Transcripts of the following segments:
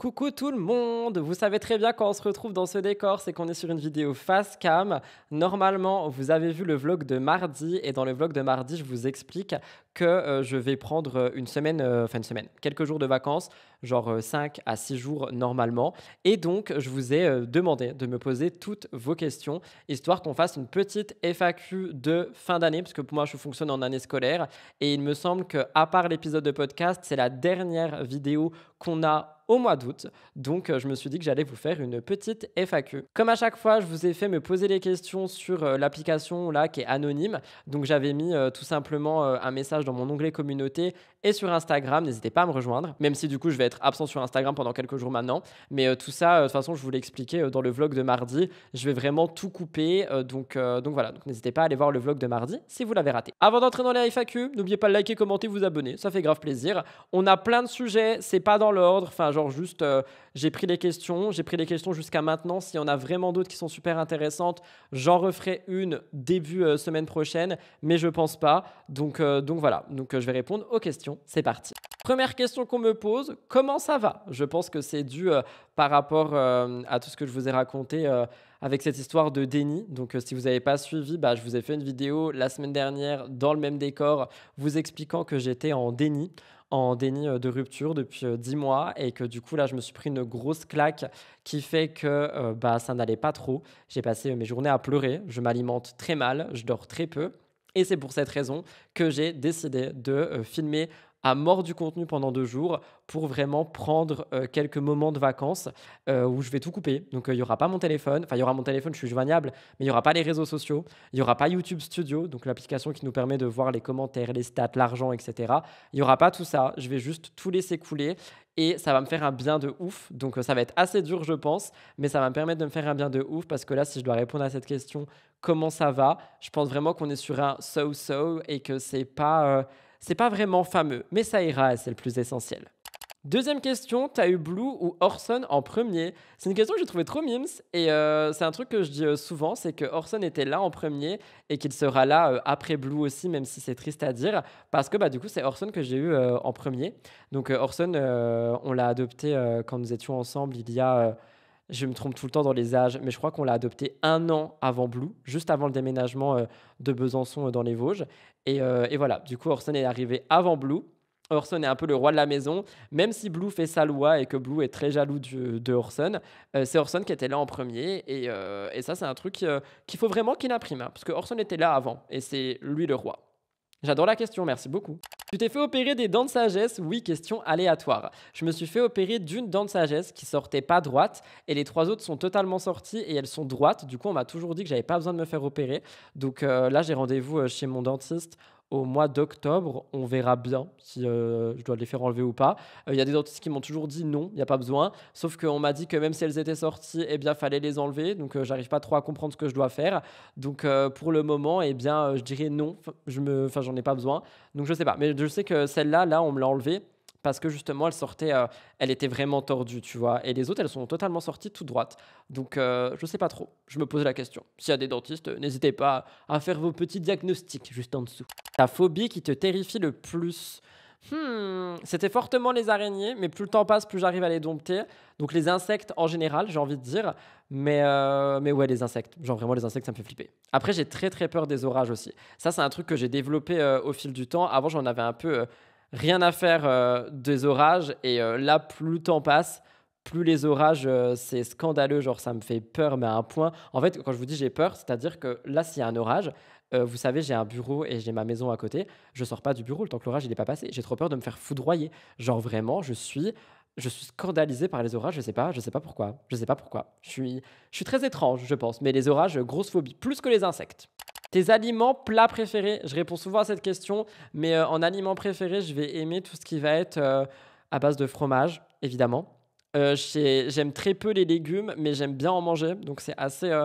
Coucou tout le monde! Vous savez très bien quand on se retrouve dans ce décor, c'est qu'on est sur une vidéo face cam. Normalement, vous avez vu le vlog de mardi et dans le vlog de mardi, je vous explique que je vais prendre une semaine, quelques jours de vacances, genre 5 à 6 jours normalement. Et donc, je vous ai demandé de me poser toutes vos questions, histoire qu'on fasse une petite FAQ de fin d'année, parce que pour moi, je fonctionne en année scolaire. Et il me semble que, à part l'épisode de podcast, c'est la dernière vidéo qu'on a au mois d'août. Donc, je me suis dit que j'allais vous faire une petite FAQ. Comme à chaque fois, je vous ai fait me poser les questions sur l'application là qui est anonyme. Donc, j'avais mis tout simplement un message dans mon onglet communauté et sur Instagram. N'hésitez pas à me rejoindre, même si du coup, je vais être absent sur Instagram pendant quelques jours maintenant. Mais tout ça, de toute façon, je vous l'ai expliqué dans le vlog de mardi. Je vais vraiment tout couper. Donc voilà, donc n'hésitez pas à aller voir le vlog de mardi si vous l'avez raté. Avant d'entrer dans les FAQ, n'oubliez pas de liker, commenter, vous abonner. Ça fait grave plaisir. On a plein de sujets, c'est pas dans l'ordre. Enfin, genre juste, j'ai pris les questions jusqu'à maintenant. S'il y en a vraiment d'autres qui sont super intéressantes, j'en referai une début semaine prochaine, mais je pense pas. Donc voilà, donc je vais répondre aux questions. C'est parti. Première question qu'on me pose, comment ça va? Je pense que c'est dû par rapport à tout ce que je vous ai raconté avec cette histoire de déni. Donc si vous n'avez pas suivi, je vous ai fait une vidéo la semaine dernière dans le même décor vous expliquant que j'étais en déni de rupture depuis 10 mois et que du coup là je me suis pris une grosse claque qui fait que ça n'allait pas trop. J'ai passé mes journées à pleurer, je m'alimente très mal, je dors très peu et c'est pour cette raison que j'ai décidé de filmer à mort du contenu pendant 2 jours pour vraiment prendre quelques moments de vacances où je vais tout couper. Donc il n'y aura pas mon téléphone, enfin il y aura mon téléphone, je suis joignable, mais il n'y aura pas les réseaux sociaux, il n'y aura pas YouTube Studio, donc l'application qui nous permet de voir les commentaires, les stats, l'argent, etc. Il n'y aura pas tout ça, je vais juste tout laisser couler et ça va me faire un bien de ouf. Donc ça va être assez dur je pense, mais ça va me permettre de me faire un bien de ouf parce que là si je dois répondre à cette question, comment ça va? Je pense vraiment qu'on est sur un so-so et que c'est pas vraiment fameux, mais ça ira et c'est le plus essentiel. Deuxième question, t'as eu Blue ou Orson en premier? C'est une question que j'ai trouvée trop mimes et c'est un truc que je dis souvent, c'est que Orson était là en premier et qu'il sera là après Blue aussi, même si c'est triste à dire, parce que du coup c'est Orson que j'ai eu en premier. Donc Orson, on l'a adopté quand nous étions ensemble il y a... je me trompe tout le temps dans les âges, mais je crois qu'on l'a adopté 1 an avant Blue, juste avant le déménagement de Besançon dans les Vosges. Et voilà, du coup, Orson est arrivé avant Blue. Orson est un peu le roi de la maison, même si Blue fait sa loi et que Blue est très jaloux de Orson. C'est Orson qui était là en premier. Et ça, c'est un truc qu'il faut vraiment qu'il imprime, hein, parce que Orson était là avant et c'est lui le roi. J'adore la question, merci beaucoup. Tu t'es fait opérer des dents de sagesse? Oui, question aléatoire. Je me suis fait opérer d'une dent de sagesse qui sortait pas droite et les 3 autres sont totalement sorties et elles sont droites. Du coup, on m'a toujours dit que j'avais pas besoin de me faire opérer. Donc là, j'ai rendez-vous chez mon dentiste au mois d'octobre. On verra bien si je dois les faire enlever ou pas. Il y a des dentistes qui m'ont toujours dit non, il n'y a pas besoin. Sauf qu'on m'a dit que même si elles étaient sorties, eh bien, fallait les enlever. Donc, j'arrive pas trop à comprendre ce que je dois faire. Donc, pour le moment, eh bien, je dirais non. J'en ai pas besoin. Donc, je sais pas. Mais je sais que celle-là, là, on me l'a enlevée parce que justement, elle sortait, elle était vraiment tordue, tu vois. Et les autres, elles sont totalement sorties tout droites. Donc, je sais pas trop. Je me pose la question. S'il y a des dentistes, n'hésitez pas à faire vos petits diagnostics juste en dessous. Ta phobie qui te terrifie le plus? C'était fortement les araignées, mais plus le temps passe, plus j'arrive à les dompter. Donc les insectes en général, j'ai envie de dire. Mais ouais, les insectes. Genre vraiment, les insectes, ça me fait flipper. Après, j'ai très très peur des orages aussi. Ça, c'est un truc que j'ai développé au fil du temps. Avant, j'en avais un peu rien à faire des orages. Et là, plus le temps passe, plus les orages, c'est scandaleux. Genre, ça me fait peur, mais à un point. En fait, quand je vous dis j'ai peur, c'est-à-dire que là, s'il y a un orage, vous savez, j'ai un bureau et j'ai ma maison à côté. Je sors pas du bureau le temps que l'orage il est pas passé. J'ai trop peur de me faire foudroyer. Genre vraiment, je suis scandalisé par les orages. Je sais pas pourquoi. Je sais pas pourquoi. Je suis très étrange, je pense. Mais les orages, grosse phobie, plus que les insectes. Tes aliments plats préférés? Je réponds souvent à cette question, mais en aliments préférés, je vais aimer tout ce qui va être à base de fromage, évidemment. J'aime très peu les légumes, mais j'aime bien en manger. Donc c'est assez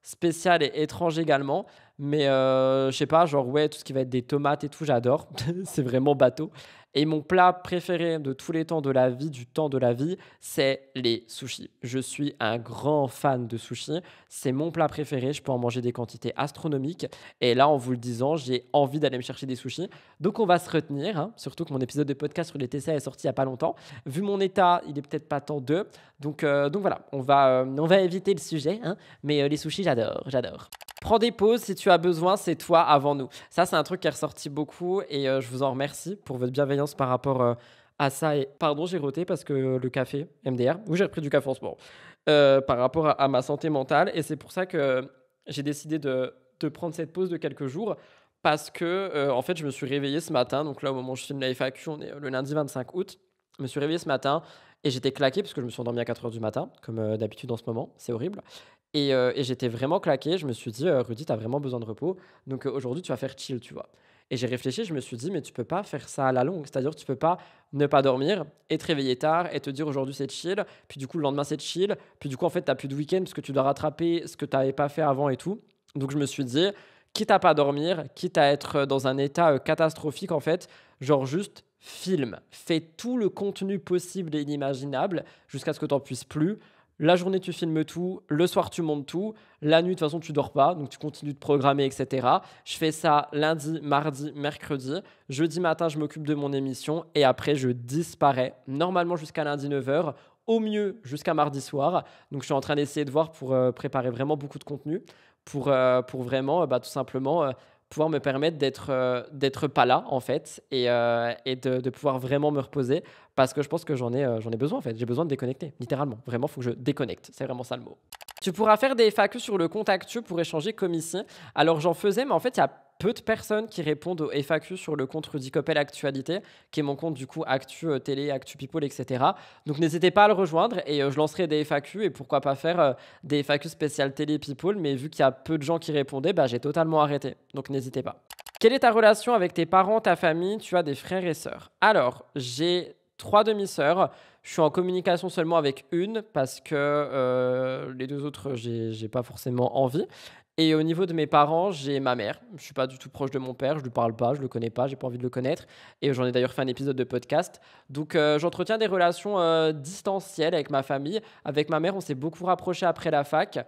spécial et étrange également. Mais je sais pas, genre ouais, tout ce qui va être des tomates et tout, j'adore. C'est vraiment bateau. Et mon plat préféré de tous les temps de la vie, du temps de la vie, c'est les sushis. Je suis un grand fan de sushis. C'est mon plat préféré. Je peux en manger des quantités astronomiques. Et là, en vous le disant, j'ai envie d'aller me chercher des sushis. Donc, on va se retenir, hein, surtout que mon épisode de podcast sur les TCA est sorti il n'y a pas longtemps. Vu mon état, il est peut-être pas temps de. Donc voilà, on va éviter le sujet. Hein, mais les sushis, j'adore, j'adore. Prends des pauses si tu as besoin, c'est toi avant nous. Ça, c'est un truc qui est ressorti beaucoup et je vous en remercie pour votre bienveillance par rapport à ça. Et pardon, j'ai roté parce que le café, MDR, oui, j'ai repris du café en ce moment, par rapport à ma santé mentale. Et c'est pour ça que j'ai décidé de prendre cette pause de quelques jours parce que, en fait, je me suis réveillé ce matin. Donc là, au moment où je filme la FAQ, on est le lundi 25 août. Je me suis réveillé ce matin et j'étais claqué parce que je me suis endormi à 4 heures du matin, comme d'habitude en ce moment. C'est horrible. Et j'étais vraiment claqué. Je me suis dit, Rudy, tu as vraiment besoin de repos. Donc aujourd'hui, tu vas faire chill, tu vois. Et j'ai réfléchi, je me suis dit, mais tu peux pas faire ça à la longue. C'est-à-dire, tu peux pas ne pas dormir et te réveiller tard et te dire aujourd'hui c'est chill. Puis du coup, le lendemain, c'est chill. Puis du coup, en fait, tu n'as plus de week-end parce que tu dois rattraper ce que tu n'avais pas fait avant et tout. Donc je me suis dit, quitte à pas dormir, quitte à être dans un état catastrophique, en fait, genre juste filme. Fais tout le contenu possible et inimaginable jusqu'à ce que tu n'en puisses plus. La journée, tu filmes tout. Le soir, tu montes tout. La nuit, de toute façon, tu dors pas. Donc, tu continues de programmer, etc. Je fais ça lundi, mardi, mercredi. Jeudi matin, je m'occupe de mon émission. Et après, je disparais. Normalement, jusqu'à lundi 9h. Au mieux, jusqu'à mardi soir. Donc, je suis en train d'essayer de voir pour préparer vraiment beaucoup de contenu. Pour vraiment, tout simplement, pouvoir me permettre d'être pas là, en fait. Et de pouvoir vraiment me reposer. Parce que je pense que j'en ai besoin, en fait. J'ai besoin de déconnecter, littéralement. Vraiment, il faut que je déconnecte. C'est vraiment ça le mot. Tu pourras faire des FAQ sur le compte Actu pour échanger comme ici. Alors, j'en faisais, mais en fait, il y a peu de personnes qui répondent aux FAQ sur le compte Rudy Coppel Actualité, qui est mon compte, du coup, Actu Télé, Actu People, etc. Donc, n'hésitez pas à le rejoindre et je lancerai des FAQ et pourquoi pas faire des FAQ spéciales Télé People. Mais vu qu'il y a peu de gens qui répondaient, j'ai totalement arrêté. Donc, n'hésitez pas. Quelle est ta relation avec tes parents, ta famille? Tu as des frères et sœurs? Alors, j'ai 3 demi-sœurs. Je suis en communication seulement avec une parce que les 2 autres, j'ai pas forcément envie. Et au niveau de mes parents, j'ai ma mère. Je suis pas du tout proche de mon père. Je lui parle pas, je le connais pas, j'ai pas envie de le connaître. Et j'en ai d'ailleurs fait un épisode de podcast. Donc j'entretiens des relations distancielles avec ma famille. Avec ma mère, on s'est beaucoup rapprochés après la fac.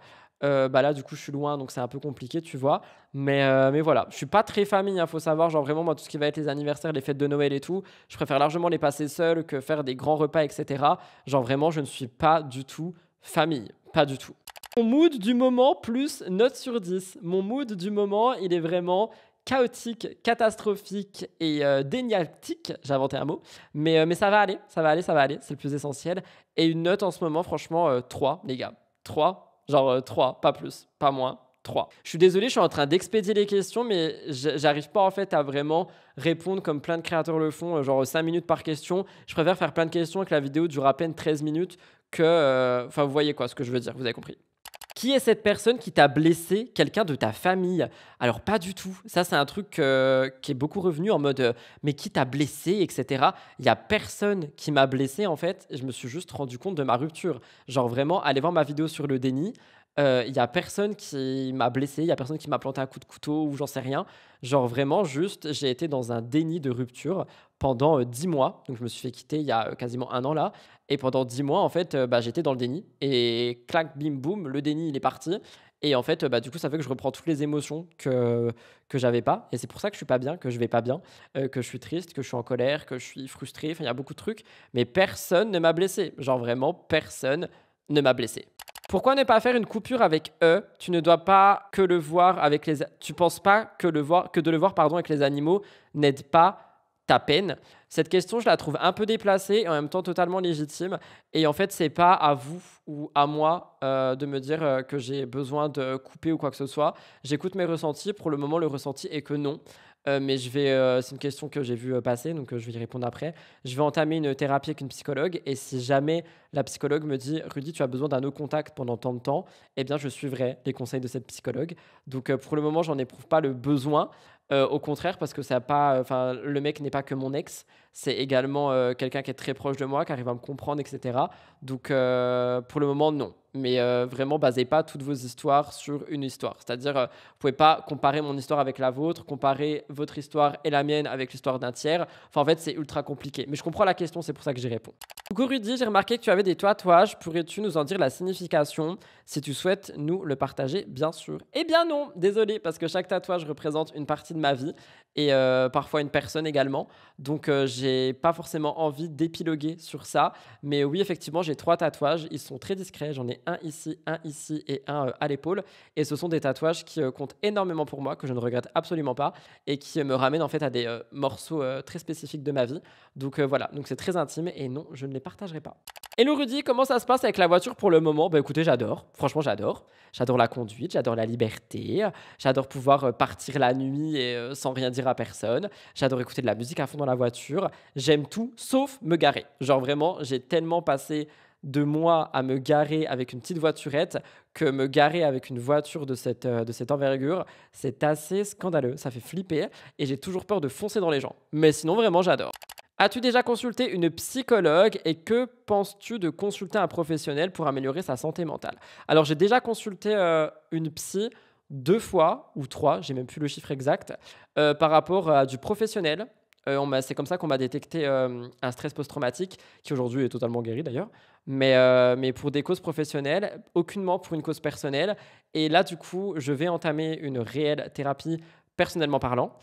Là, du coup, je suis loin, donc c'est un peu compliqué, tu vois. Mais voilà, je suis pas très famille, il faut savoir. Genre vraiment, moi, tout ce qui va être les anniversaires, les fêtes de Noël et tout, je préfère largement les passer seul que faire des grands repas, etc. Genre vraiment, je ne suis pas du tout famille. Pas du tout. Mon mood du moment plus note sur 10. Mon mood du moment, il est vraiment chaotique, catastrophique et déniatique. J'ai inventé un mot. Mais ça va aller, ça va aller, ça va aller. C'est le plus essentiel. Et une note en ce moment, franchement, 3, les gars. 3. Genre 3, pas plus, pas moins, 3. Je suis désolé, je suis en train d'expédier les questions, mais j'arrive pas en fait à vraiment répondre comme plein de créateurs le font, genre 5 minutes par question. Je préfère faire plein de questions et que la vidéo dure à peine 13 minutes que... Enfin, vous voyez quoi ce que je veux dire, vous avez compris. Qui est cette personne qui t'a blessé? Quelqu'un de ta famille? Alors pas du tout. Ça, c'est un truc qui est beaucoup revenu en mode mais qui t'a blessé, etc. Il y a personne qui m'a blessé en fait. Je me suis juste rendu compte de ma rupture. Genre vraiment, allez voir ma vidéo sur le déni. Il y a personne qui m'a blessé, il y a personne qui m'a planté un coup de couteau ou j'en sais rien. Genre vraiment juste, j'ai été dans un déni de rupture pendant 10 mois. Donc je me suis fait quitter il y a quasiment un an là. Et pendant 10 mois, en fait, j'étais dans le déni. Et clac, bim, boum, le déni, il est parti. Et en fait, du coup, ça fait que je reprends toutes les émotions que j'avais pas. Et c'est pour ça que je suis pas bien, que je vais pas bien, que je suis triste, que je suis en colère, que je suis frustré. Enfin, il y a beaucoup de trucs. Mais personne ne m'a blessé. Genre vraiment, personne ne m'a blessé. Pourquoi ne pas faire une coupure avec eux? Tu ne dois pas que le voir avec les... Tu penses pas que de le voir avec les animaux n'aide pas ta peine? Cette question, je la trouve un peu déplacée et en même temps totalement légitime. Et en fait, c'est pas à vous ou à moi de me dire que j'ai besoin de couper ou quoi que ce soit. J'écoute mes ressentis. Pour le moment, le ressenti est que non. Mais c'est une question que j'ai vue passer, donc je vais y répondre après. Je vais entamer une thérapie avec une psychologue et si jamais la psychologue me dit Rudy, tu as besoin d'un no contact pendant tant de temps, eh bien je suivrai les conseils de cette psychologue. Donc pour le moment, j'en éprouve pas le besoin. Au contraire, parce que ça a pas, enfin, le mec n'est pas que mon ex, c'est également quelqu'un qui est très proche de moi, qui arrive à me comprendre, etc. Donc, pour le moment, non. Mais vraiment, basez pas toutes vos histoires sur une histoire. C'est-à-dire, vous pouvez pas comparer mon histoire avec la vôtre, comparer votre histoire et la mienne avec l'histoire d'un tiers. Enfin, en fait, c'est ultra compliqué. Mais je comprends la question, c'est pour ça que j'y réponds. Coucou Rudy, j'ai remarqué que tu avais des tatouages. Pourrais-tu nous en dire la signification si tu souhaites nous le partager, bien sûr? Eh bien non, désolé, parce que chaque tatouage représente une partie de ma vie et parfois une personne également. Donc, j'ai pas forcément envie d'épiloguer sur ça. Mais oui, effectivement, j'ai 3 tatouages. Ils sont très discrets. J'en ai un ici et un à l'épaule. Et ce sont des tatouages qui comptent énormément pour moi, que je ne regrette absolument pas et qui me ramènent en fait à des morceaux très spécifiques de ma vie. Donc voilà, donc c'est très intime et non, je ne les partagerai pas. Hello Rudy, comment ça se passe avec la voiture pour le moment? Bah écoutez, j'adore. Franchement, j'adore. J'adore la conduite, j'adore la liberté, j'adore pouvoir partir la nuit et sans rien dire à personne. J'adore écouter de la musique à fond dans la voiture. J'aime tout sauf me garer. Genre vraiment, j'ai tellement passé de mois à me garer avec une petite voiturette que me garer avec une voiture de cette envergure, c'est assez scandaleux. Ça fait flipper et j'ai toujours peur de foncer dans les gens. Mais sinon, vraiment, j'adore. As-tu déjà consulté une psychologue et que penses-tu de consulter un professionnel pour améliorer sa santé mentale? Alors, j'ai déjà consulté une psy 2 fois ou 3, j'ai même plus le chiffre exact, par rapport à du professionnel. C'est comme ça qu'on m'a détecté un stress post-traumatique qui aujourd'hui est totalement guéri d'ailleurs, mais pour des causes professionnelles, aucunement pour une cause personnelle. Et là, du coup, je vais entamer une réelle thérapie personnellement parlant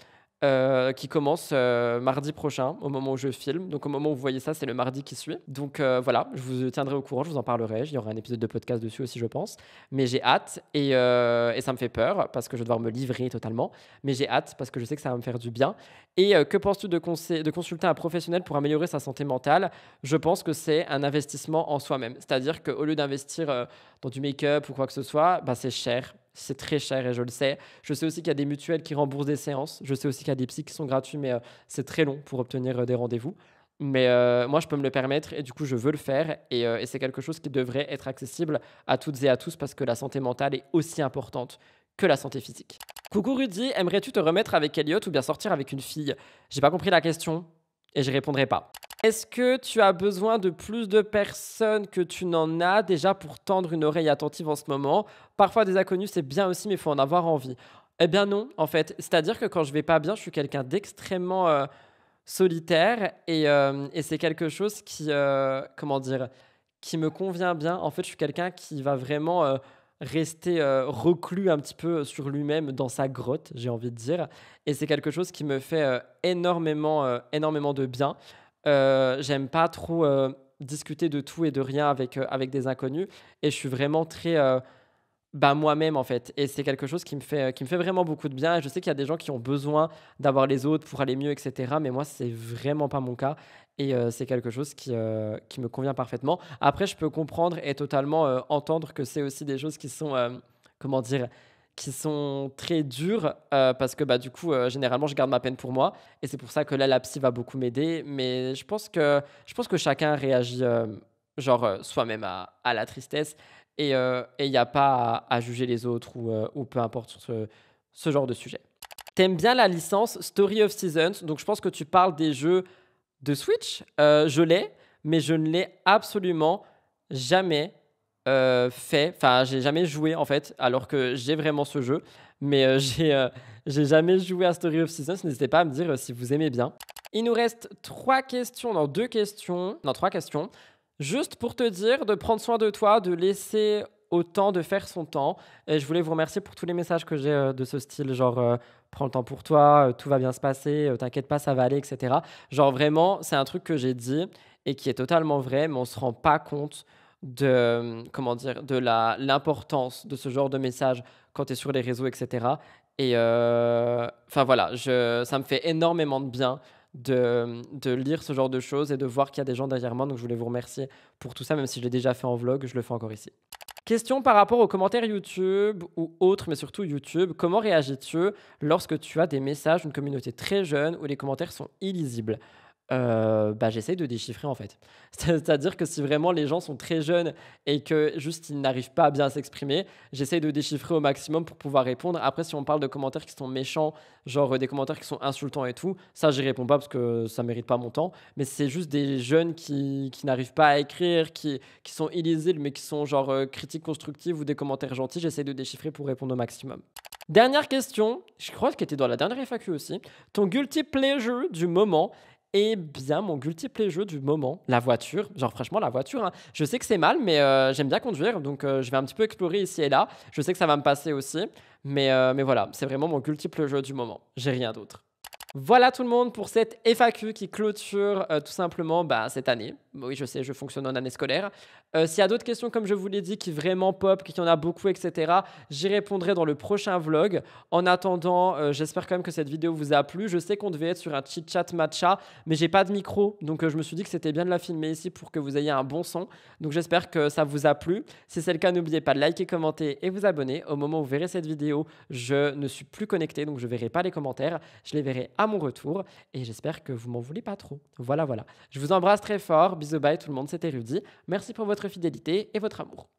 qui commence mardi prochain, au moment où je filme. Donc, au moment où vous voyez ça, c'est le mardi qui suit. Donc, voilà, je vous tiendrai au courant, je vous en parlerai. Il y aura un épisode de podcast dessus aussi, je pense. Mais j'ai hâte et ça me fait peur parce que je vais devoir me livrer totalement. Mais j'ai hâte parce que je sais que ça va me faire du bien. Et que penses-tu de consulter un professionnel pour améliorer sa santé mentale? Je pense que c'est un investissement en soi-même. C'est-à-dire qu'au lieu d'investir dans du make-up ou quoi que ce soit, bah, c'est cher. C'est très cher et je le sais. Je sais aussi qu'il y a des mutuelles qui remboursent des séances. Je sais aussi qu'il y a des psys qui sont gratuits, mais c'est très long pour obtenir des rendez-vous. Mais moi, je peux me le permettre et du coup, je veux le faire. Et c'est quelque chose qui devrait être accessible à toutes et à tous parce que la santé mentale est aussi importante que la santé physique. Coucou Rudy, aimerais-tu te remettre avec Elliot ou bien sortir avec une fille? J'ai pas compris la question et je répondrai pas. Est-ce que tu as besoin de plus de personnes que tu n'en as déjà pour tendre une oreille attentive en ce moment? Parfois, des inconnus, c'est bien aussi, mais il faut en avoir envie. Eh bien non, en fait. C'est-à-dire que quand je vais pas bien, je suis quelqu'un d'extrêmement solitaire et c'est quelque chose qui, comment dire, qui me convient bien. En fait, je suis quelqu'un qui va vraiment rester reclus un petit peu sur lui-même dans sa grotte, j'ai envie de dire. Et c'est quelque chose qui me fait énormément de bien. J'aime pas trop discuter de tout et de rien avec des inconnus. Et je suis vraiment très bah, moi-même en fait. Et c'est quelque chose qui me fait vraiment beaucoup de bien. Et je sais qu'il y a des gens qui ont besoin d'avoir les autres pour aller mieux, etc. Mais moi, c'est vraiment pas mon cas. Et c'est quelque chose qui me convient parfaitement. Après, je peux comprendre et totalement entendre que c'est aussi des choses qui sont, comment dire, qui sont très dures parce que bah, du coup, généralement, je garde ma peine pour moi. Et c'est pour ça que là, la psy va beaucoup m'aider. Mais je pense que chacun réagit genre soi-même à la tristesse. Et il n'y a pas à juger les autres ou peu importe sur ce genre de sujet. T'aimes bien la licence Story of Seasons, donc je pense que tu parles des jeux de Switch. Je l'ai, mais je ne l'ai absolument jamais fait. Enfin, j'ai jamais joué en fait, alors que j'ai vraiment ce jeu. Mais j'ai jamais joué à Story of Seasons. N'hésitez pas à me dire si vous aimez bien. Il nous reste 3 questions, non, 2 questions, non, 3 questions. Juste pour te dire de prendre soin de toi, de laisser au temps de faire son temps. Et je voulais vous remercier pour tous les messages que j'ai de ce style, genre prends le temps pour toi, tout va bien se passer, t'inquiète pas, ça va aller, etc. Genre vraiment, c'est un truc que j'ai dit et qui est totalement vrai, mais on se rend pas compte de, comment dire, de l'importance de ce genre de messages quand tu es sur les réseaux, etc. Et enfin voilà, ça me fait énormément de bien de lire ce genre de choses et de voir qu'il y a des gens derrière moi. Donc, je voulais vous remercier pour tout ça, même si je l'ai déjà fait en vlog, je le fais encore ici. Question par rapport aux commentaires YouTube ou autres, mais surtout YouTube. Comment réagis-tu lorsque tu as des messages d'une communauté très jeune où les commentaires sont illisibles? Bah, j'essaye de déchiffrer, en fait. C'est-à-dire que si vraiment les gens sont très jeunes et que juste ils n'arrivent pas à bien s'exprimer, j'essaye de déchiffrer au maximum pour pouvoir répondre. Après, si on parle de commentaires qui sont méchants, genre, des commentaires qui sont insultants et tout, ça, j'y réponds pas parce que ça mérite pas mon temps. Mais c'est juste des jeunes qui n'arrivent pas à écrire, qui sont illisibles, mais qui sont genre, critiques constructives ou des commentaires gentils, j'essaie de déchiffrer pour répondre au maximum. Dernière question, je crois qu'elle était dans la dernière FAQ aussi. Ton guilty pleasure du moment? Eh bien, mon guilty pleasure du moment, la voiture. Genre, franchement, la voiture, hein. Je sais que c'est mal, mais j'aime bien conduire, donc je vais un petit peu explorer ici et là. Je sais que ça va me passer aussi, mais voilà, c'est vraiment mon guilty pleasure du moment. J'ai rien d'autre. Voilà tout le monde pour cette FAQ qui clôture tout simplement bah, cette année. Oui, je sais, je fonctionne en année scolaire. S'il y a d'autres questions, comme je vous l'ai dit, qui vraiment pop, qu'il y en a beaucoup, etc., j'y répondrai dans le prochain vlog. En attendant, j'espère quand même que cette vidéo vous a plu. Je sais qu'on devait être sur un chit-chat matcha, mais j'ai pas de micro, donc je me suis dit que c'était bien de la filmer ici pour que vous ayez un bon son. Donc j'espère que ça vous a plu. Si c'est le cas, n'oubliez pas de liker, commenter et vous abonner. Au moment où vous verrez cette vidéo, je ne suis plus connecté, donc je ne verrai pas les commentaires. Je les verrai à mon retour et j'espère que vous m'en voulez pas trop. Voilà, voilà. Je vous embrasse très fort. Bisous, bye tout le monde, c'était Rudy. Merci pour votre fidélité et votre amour.